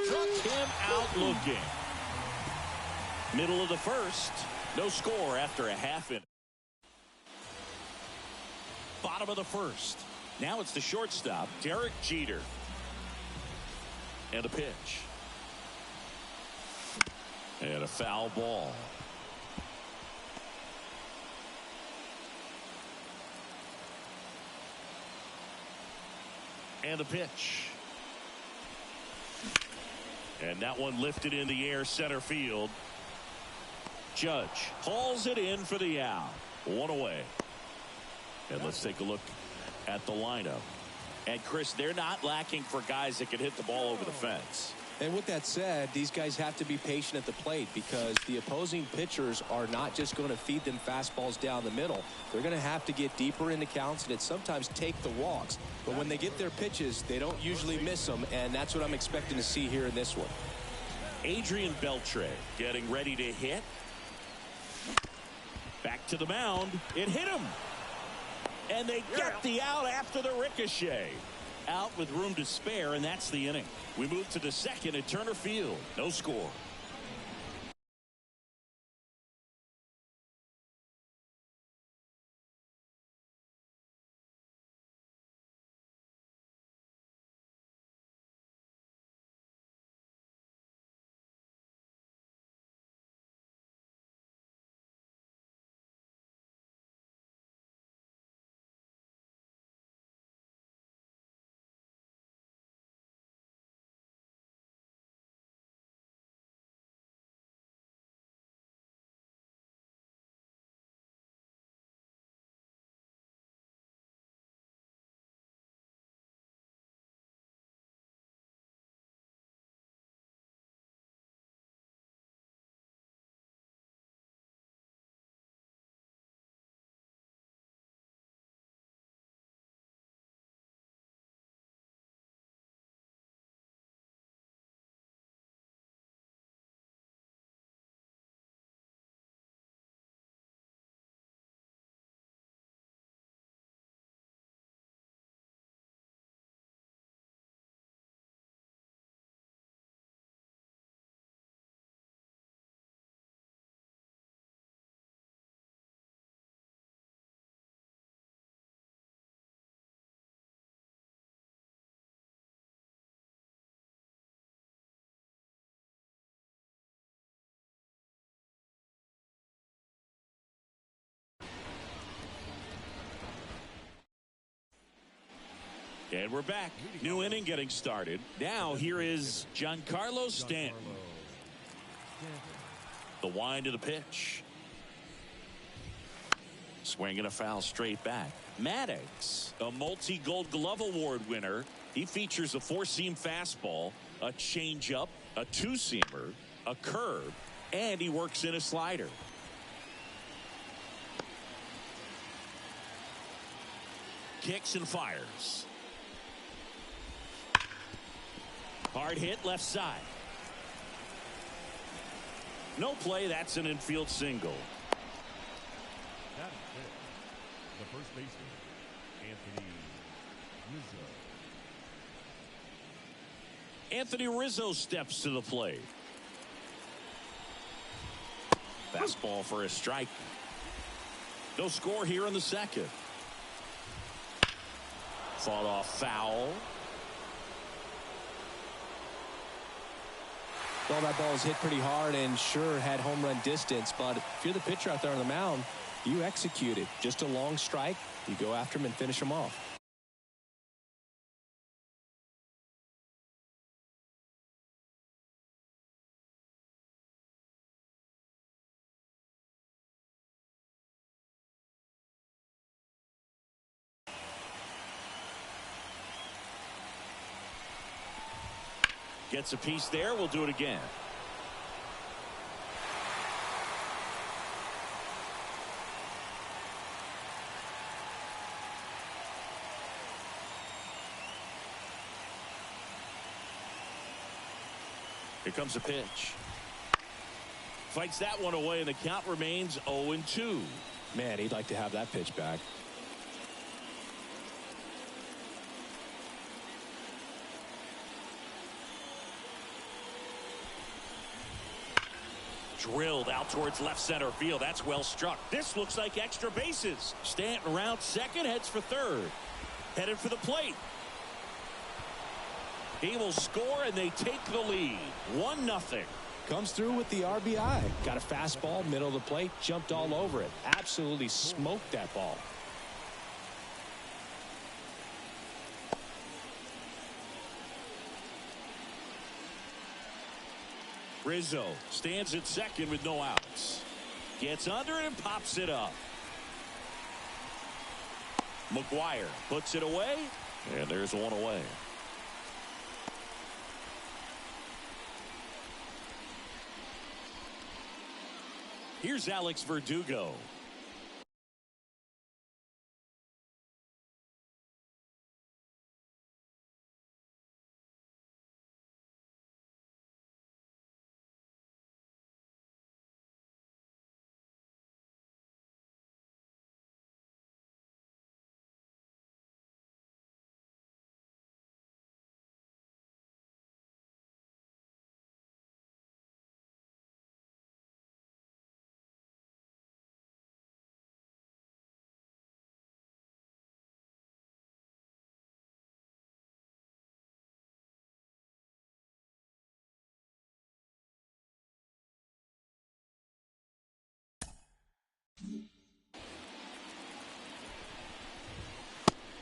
struck him out looking. Middle of the first. No score after a half inning. Bottom of the first. Now it's the shortstop, Derek Jeter. And a pitch. And a foul ball. And a pitch. And that one lifted in the air center field. Judge hauls it in for the out. One away. And let's take a look at the lineup. And Chris, they're not lacking for guys that can hit the ball over the fence. And with that said, these guys have to be patient at the plate because the opposing pitchers are not just going to feed them fastballs down the middle. They're going to have to get deeper into counts and sometimes take the walks. But when they get their pitches, they don't usually miss them, and that's what I'm expecting to see here in this one. Adrian Beltre getting ready to hit. Back to the mound. It hit him. And they get the out after the ricochet. Out with room to spare, and that's the inning. We move to the second at Turner Field. No score. And we're back. New inning getting started. Now here is Giancarlo Stanton. The wind of the pitch. Swinging a foul straight back. Maddox, a multi-Gold Glove Award winner. He features a four-seam fastball, a changeup, a two-seamer, a curve, and he works in a slider. Kicks and fires. Hard hit left side. No play. That's an infield single. That is it. The first baseman, Anthony Rizzo. Anthony Rizzo steps to the plate. Fastball for a strike. No score here in the second. Fought off foul. Well, that ball was hit pretty hard and sure had home run distance, but if you're the pitcher out there on the mound, you execute it. Just a long strike, you go after him and finish him off. Gets a piece there. We'll do it again. Here comes a pitch. Fights that one away, and the count remains 0-2. Man, he'd like to have that pitch back. Drilled out towards left center field. That's well struck. This looks like extra bases. Stanton around second, heads for third. Headed for the plate. He will score, and they take the lead. 1-0. Comes through with the RBI. Got a fastball, middle of the plate, jumped all over it. Absolutely smoked that ball. Rizzo stands at second with no outs. Gets under it and pops it up. McGuire puts it away, and there's one away. Here's Alex Verdugo.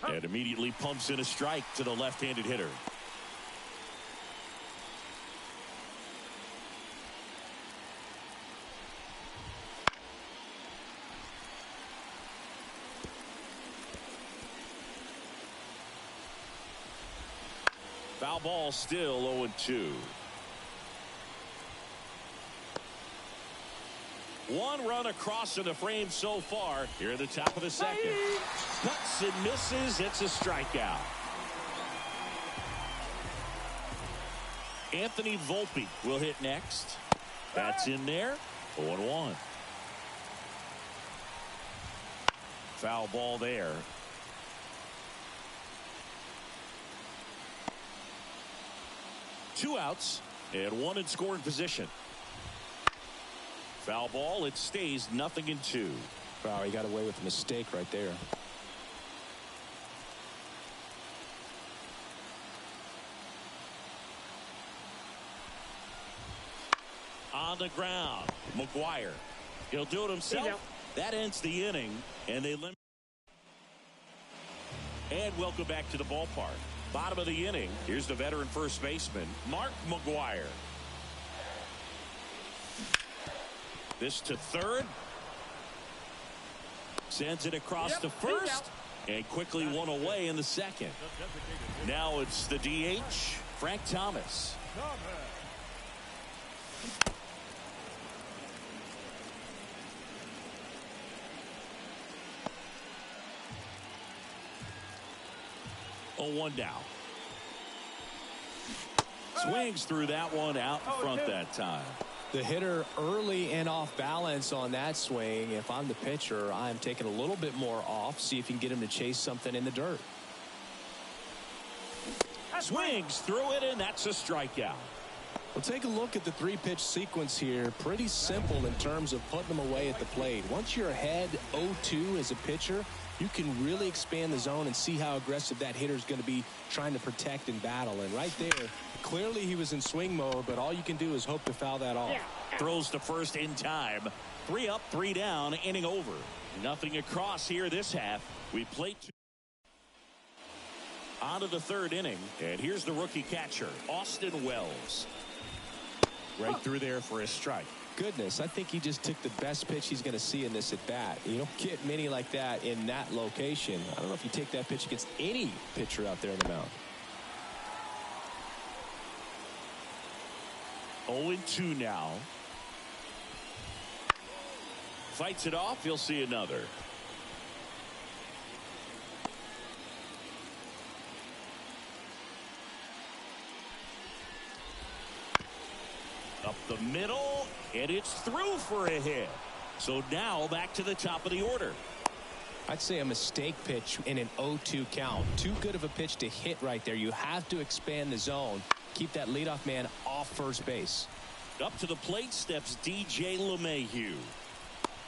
And immediately pumps in a strike to the left-handed hitter. Foul ball, still 0-2. One run across in the frame so far here at the top of the second. Cuts and misses. It's a strikeout. Anthony Volpe will hit next. That's in there. 0-1. Foul ball there. Two outs and one in scoring position. Foul ball. It stays 0-2. Wow, he got away with a mistake right there. On the ground, McGuire. He'll do it himself. That ends the inning, and they limit. And welcome back to the ballpark. Bottom of the inning. Here's the veteran first baseman, Mark McGuire. This to third. Sends it across to first. And quickly one away in the second. Now it's the DH, Frank Thomas. Oh, 1 down. Swings through that one out in front that time. The hitter early and off balance on that swing. If I'm the pitcher, I'm taking a little bit more off. See if you can get him to chase something in the dirt. Swings through it, and that's a strikeout. Well, take a look at the three-pitch sequence here. Pretty simple in terms of putting them away at the plate. Once you're ahead 0-2 as a pitcher, you can really expand the zone and see how aggressive that hitter is going to be trying to protect and battle. And right there, clearly he was in swing mode, but all you can do is hope to foul that off. Throws to first in time. 3 up, 3 down, inning over. Nothing across here this half. We play on to the third inning, and here's the rookie catcher, Austin Wells. Right through there for a strike. Goodness, I think he just took the best pitch he's going to see in this at bat. You don't get many like that in that location. I don't know if you take that pitch against any pitcher out there in the mound. 0-2 now. Fights it off. He'll see another. Up the middle, and it's through for a hit. So now back to the top of the order. I'd say a mistake pitch in an 0-2 count. Too good of a pitch to hit right there. You have to expand the zone. Keep that leadoff man off first base. Up to the plate steps DJ LeMahieu.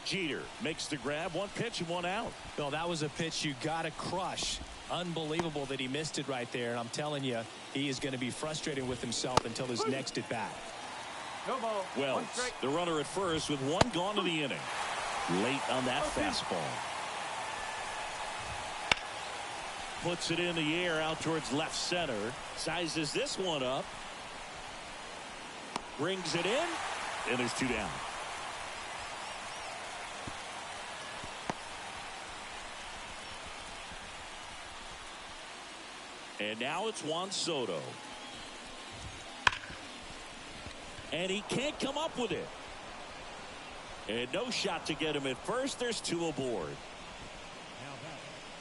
Jeter makes the grab. One pitch and one out. Well, that was a pitch you got to crush. Unbelievable that he missed it right there. And I'm telling you, he is going to be frustrated with himself until his next at bat. Wells, the runner at first with one gone to the inning. Late on that fastball. Puts it in the air out towards left center. Sizes this one up. Brings it in. And there's two down. And now it's Juan Soto. And he can't come up with it. And no shot to get him at first. There's two aboard.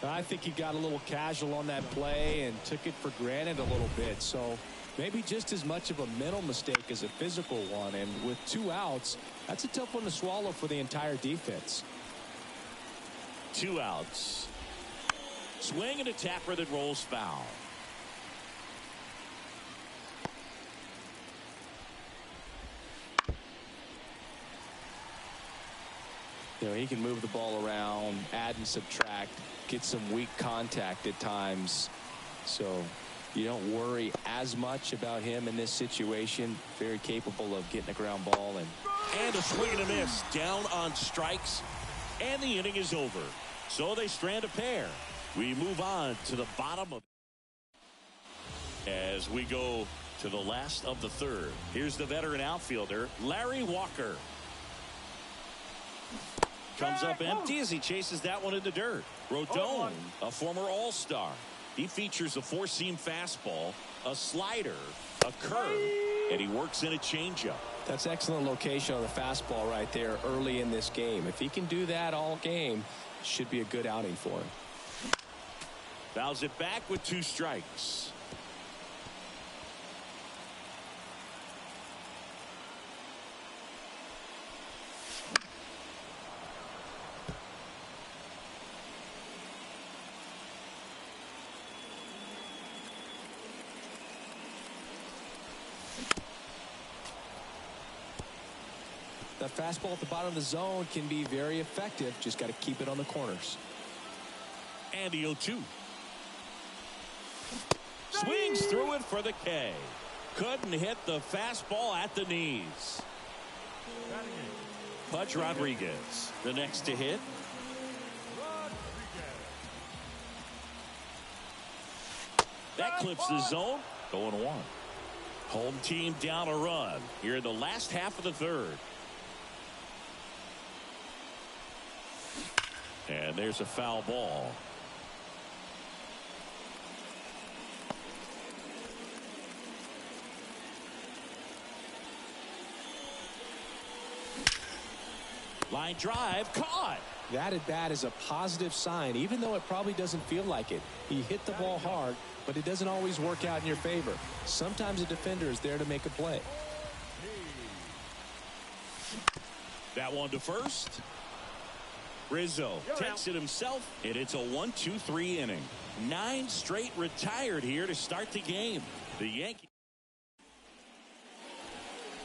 I think he got a little casual on that play and took it for granted a little bit. So maybe just as much of a mental mistake as a physical one. And with two outs, that's a tough one to swallow for the entire defense. Two outs. Swing and a tapper that rolls foul. You know, he can move the ball around, add and subtract, get some weak contact at times. So you don't worry as much about him in this situation. Very capable of getting a ground ball. And a swing and a miss. Down on strikes. And the inning is over. So they strand a pair. We move on to the bottom of as we go to the last of the third. Here's the veteran outfielder, Larry Walker. Comes up empty as he chases that one in the dirt. Rodon, a former All-Star. He features a four-seam fastball, a slider, a curve, and he works in a changeup. That's excellent location on the fastball right there early in this game. If he can do that all game, should be a good outing for him. Fouls it back with two strikes. That fastball at the bottom of the zone can be very effective. Just got to keep it on the corners. And the 0-2. Swings through it for the K. Couldn't hit the fastball at the knees. Pudge Rodriguez, the next to hit. That clips the zone. 0-1. Home team down a run here in the last half of the third. And there's a foul ball. Line drive caught. That at bat is a positive sign, even though it probably doesn't feel like it. He hit the ball hard, but it doesn't always work out in your favor. Sometimes a defender is there to make a play. That one to first. Rizzo takes it himself, and it's a 1-2-3 inning. 9 straight retired here to start the game. The Yankees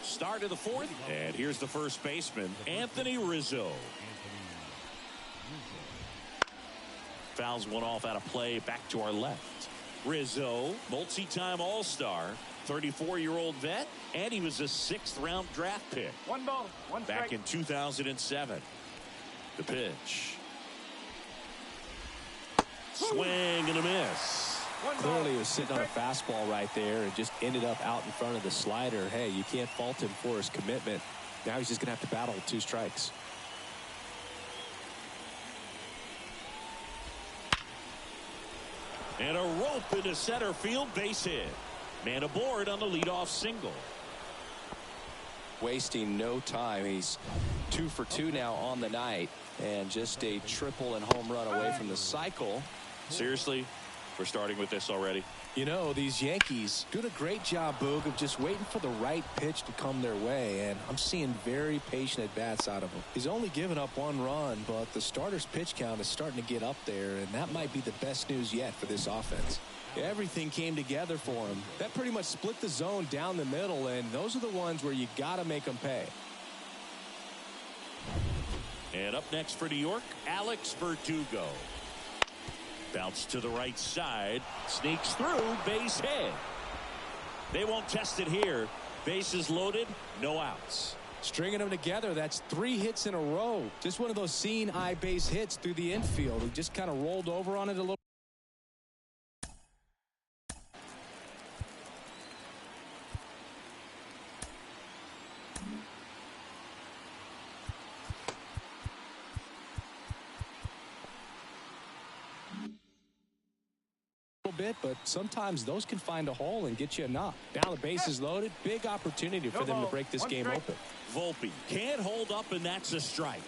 start of the fourth, and here's the first baseman, Anthony Rizzo. Fouls one off out of play back to our left. Rizzo, multi-time All-Star, 34-year-old vet, and he was a 6th-round draft pick. One ball, one strike. Back in 2007. The pitch. Swing and a miss. Clearly he was sitting on a fastball right there and just ended up out in front of the slider. Hey, you can't fault him for his commitment. Now he's just going to have to battle with 2 strikes. And a rope into center field, base hit. Man aboard on the leadoff single. Wasting no time. He's 2 for 2 now on the night, and just a triple and home run away from the cycle. Seriously, we're starting with this already. You know, these Yankees doing a great job, Boog, of just waiting for the right pitch to come their way, and I'm seeing very patient at-bats out of him. He's only given up 1 run, but the starter's pitch count is starting to get up there, and that might be the best news yet for this offense. Everything came together for him. That pretty much split the zone down the middle, and those are the ones where you got to make them pay. And up next for New York, Alex Verdugo. Bounce to the right side. Sneaks through. Base hit. They won't test it here. Bases loaded. No outs. Stringing them together, that's 3 hits in a row. Just one of those seeing eye base hits through the infield. He just kind of rolled over on it a little. Bit, but sometimes those can find a hole and get you a knock. Now the base is loaded. Big opportunity for them to break this game open. Volpe can't hold up, and that's a strike.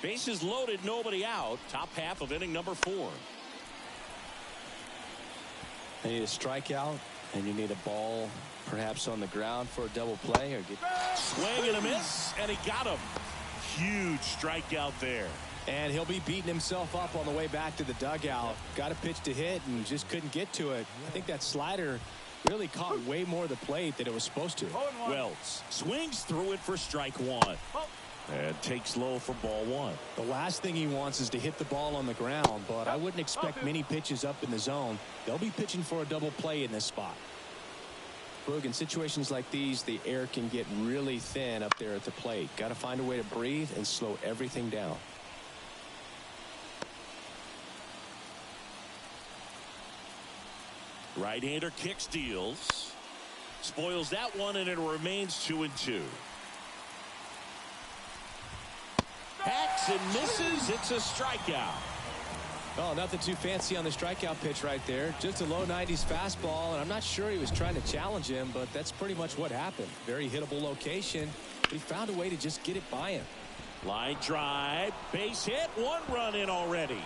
Bases loaded, nobody out. Top half of inning number 4. You need a strikeout, and you need a ball perhaps on the ground for a double play. Or get... Swing and a miss, and he got him. Huge strikeout there. And he'll be beating himself up on the way back to the dugout. Got a pitch to hit and just couldn't get to it. I think that slider really caught way more of the plate than it was supposed to. Wells swings through it for strike 1. And takes low for ball 1. The last thing he wants is to hit the ball on the ground, but I wouldn't expect many pitches up in the zone. They'll be pitching for a double play in this spot. Boog, in situations like these, the air can get really thin up there at the plate. Got to find a way to breathe and slow everything down. Right-hander kick steals. Spoils that one, and it remains 2-2. Hacks and misses. It's a strikeout. Oh, nothing too fancy on the strikeout pitch right there. Just a low 90s fastball, and I'm not sure he was trying to challenge him, but that's pretty much what happened. Very hittable location, but he found a way to just get it by him. Line drive, base hit, 1 run in already.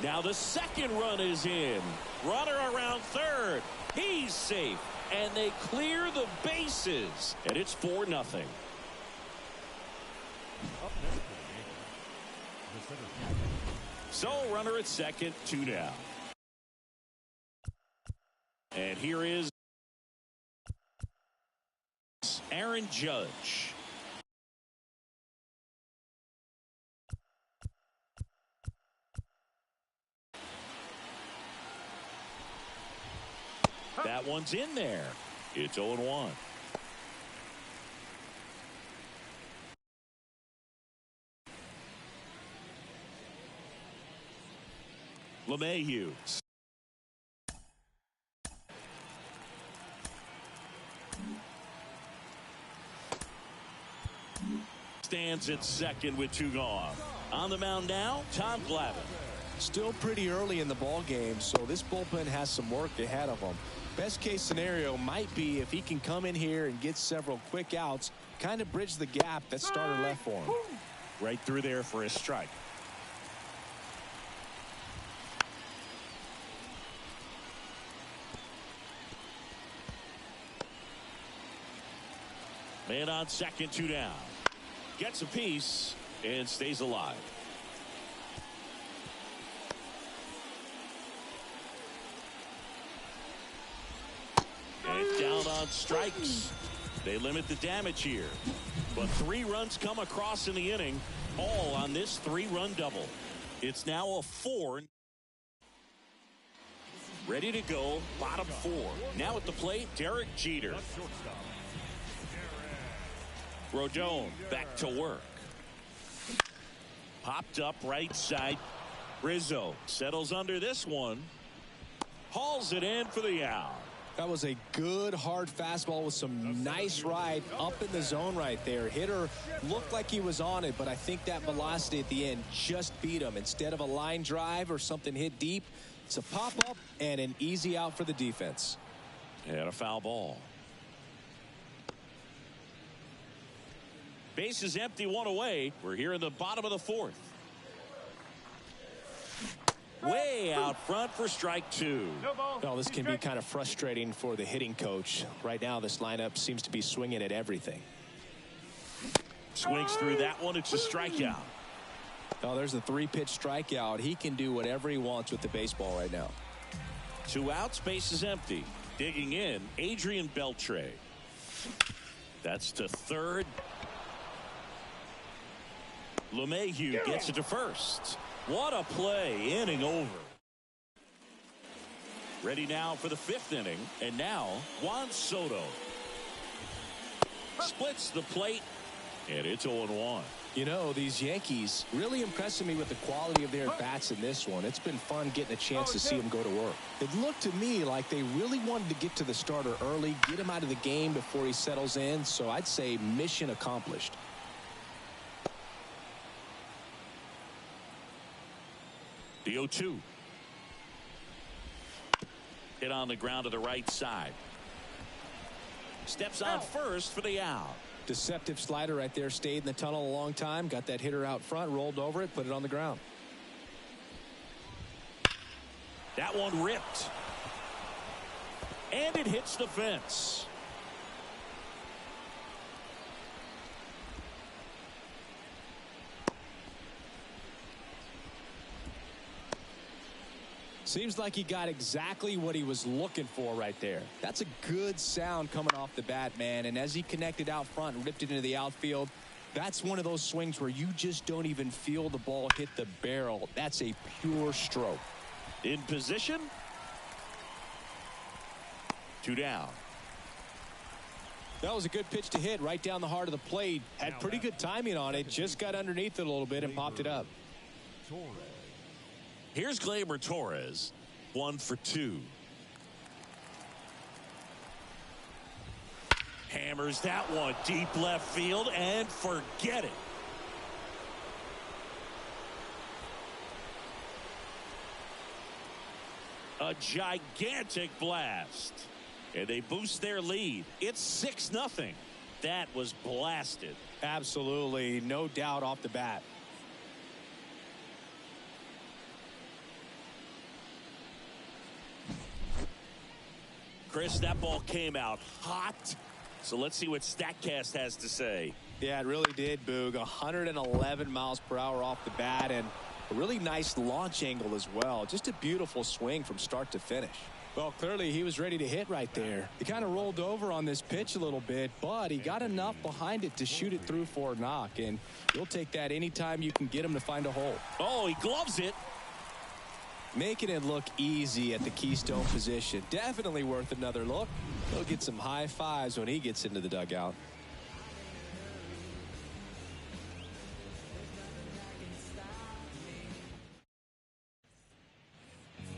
Now the second run is in. Runner around third. He's safe, and they clear the bases, and it's 4-0. Up next for the game, the center fielder. So runner at second, 2 down. And here is Aaron Judge. That one's in there. It's 0-1. LeMahieu. Stands at second with 2 gone. On the mound now, Tom Glavine. Still pretty early in the ball game, so this bullpen has some work ahead of them. Best case scenario might be if he can come in here and get several quick outs, kind of bridge the gap that starter left for him. Right through there for a strike. Man on second, 2 down. Gets a piece and stays alive. And down on strikes. They limit the damage here. But 3 runs come across in the inning, all on this 3-run double. It's now a 4. Ready to go, bottom 4. Now at the plate, Derek Jeter. Rodon back to work. Popped up right side. Rizzo settles under this one. Hauls it in for the out. That was a good hard fastball with some nice ride up in the zone right there. Hitter looked like he was on it, but I think that velocity at the end just beat him. Instead of a line drive or something hit deep, it's a pop up and an easy out for the defense. And a foul ball. Base is empty, 1 away. We're here in the bottom of the 4th. Way out front for strike 2. Well, this can be kind of frustrating for the hitting coach. Right now, this lineup seems to be swinging at everything. Swings through that one. It's a strikeout. Oh, there's a 3-pitch strikeout. He can do whatever he wants with the baseball right now. 2 outs, base is empty. Digging in, Adrian Beltre. That's to third. LeMahieu gets it to first. What a play, inning over. Ready now for the 5th inning, and now Juan Soto splits the plate, and it's 0-1. You know, these Yankees really impressing me with the quality of their bats in this one. It's been fun getting a chance to see them go to work. It looked to me like they really wanted to get to the starter early, get him out of the game before he settles in, so I'd say mission accomplished. The 0-2. Hit on the ground to the right side. Steps on first for the out. Deceptive slider right there. Stayed in the tunnel a long time. Got that hitter out front. Rolled over it. Put it on the ground. That one ripped. And it hits the fence. Seems like he got exactly what he was looking for right there. That's a good sound coming off the bat, man. And as he connected out front and ripped it into the outfield, that's one of those swings where you just don't even feel the ball hit the barrel. That's a pure stroke. In position. 2 down. That was a good pitch to hit right down the heart of the plate. Had pretty good timing on it. Just got underneath it a little bit and popped it up. Here's Gleyber Torres, 1 for 2. Hammers that one deep left field and forget it. A gigantic blast. And they boost their lead. It's 6-0. That was blasted. Absolutely. No doubt off the bat. Chris, that ball came out hot. So let's see what StatCast has to say. Yeah, it really did, Boog. 111 miles per hour off the bat and a really nice launch angle as well. Just a beautiful swing from start to finish. Well, clearly he was ready to hit right there. He kind of rolled over on this pitch a little bit, but he got enough behind it to shoot it through for a knock. And you'll take that anytime you can get him to find a hole. Oh, he gloves it. Making it look easy at the Keystone position. Definitely worth another look. He'll get some high fives when he gets into the dugout.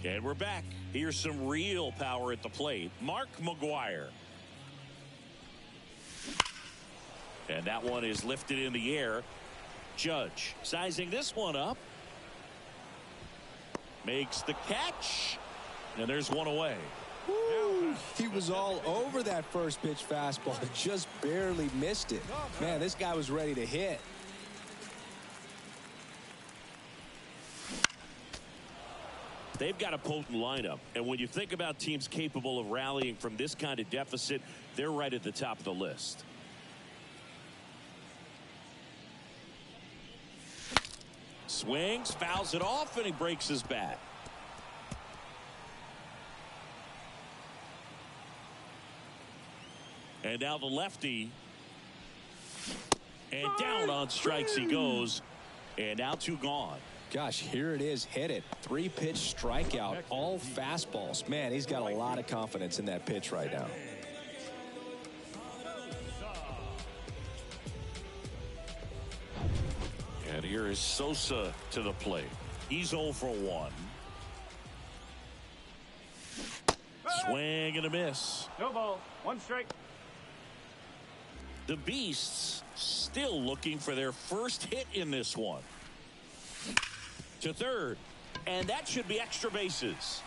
And we're back. Here's some real power at the plate. Mark McGwire. And that one is lifted in the air. Judge sizing this one up. Makes the catch. And there's one away. Woo. He was all over that first pitch fastball. Just barely missed it. Man, this guy was ready to hit. They've got a potent lineup. And when you think about teams capable of rallying from this kind of deficit, they're right at the top of the list. Swings, fouls it off, and he breaks his bat. And now the lefty. And down on strikes he goes. And now 2 gone. Gosh, here it is, hit it. 3-pitch strikeout, all fastballs. Man, he's got a lot of confidence in that pitch right now. And here is Sosa to the plate. He's 0 for 1. Swing and a miss. No ball. 1 strike. The Beasts still looking for their first hit in this one. To third. And that should be extra bases.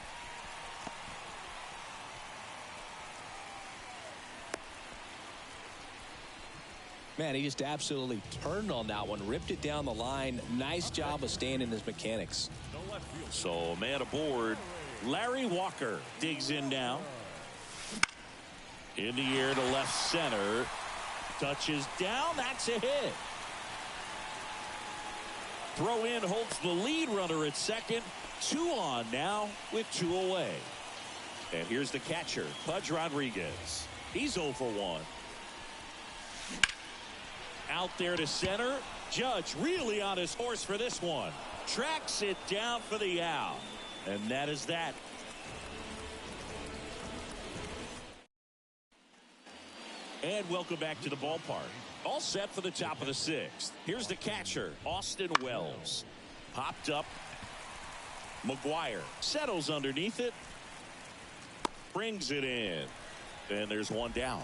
Man, he just absolutely turned on that one. Ripped it down the line. Nice job of staying in his mechanics. So man aboard. Larry Walker digs in now. In the air to left center. Touches down. That's a hit. Throw in holds the lead runner at second. 2 on now with 2 away. And here's the catcher, Pudge Rodriguez. He's 0 for 1. Out there to center. Judge really on his horse for this one. Tracks it down for the out. And that is that. And welcome back to the ballpark. All set for the top of the 6th. Here's the catcher, Austin Wells. Popped up. McGuire settles underneath it. Brings it in. And there's 1 down.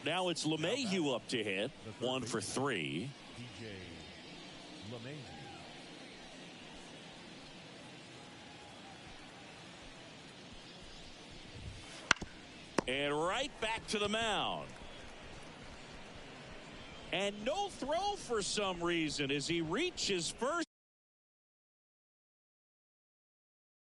Now it's LeMahieu up to hit. 1 for 3. DJ LeMahieu. And right back to the mound. And no throw for some reason as he reaches first.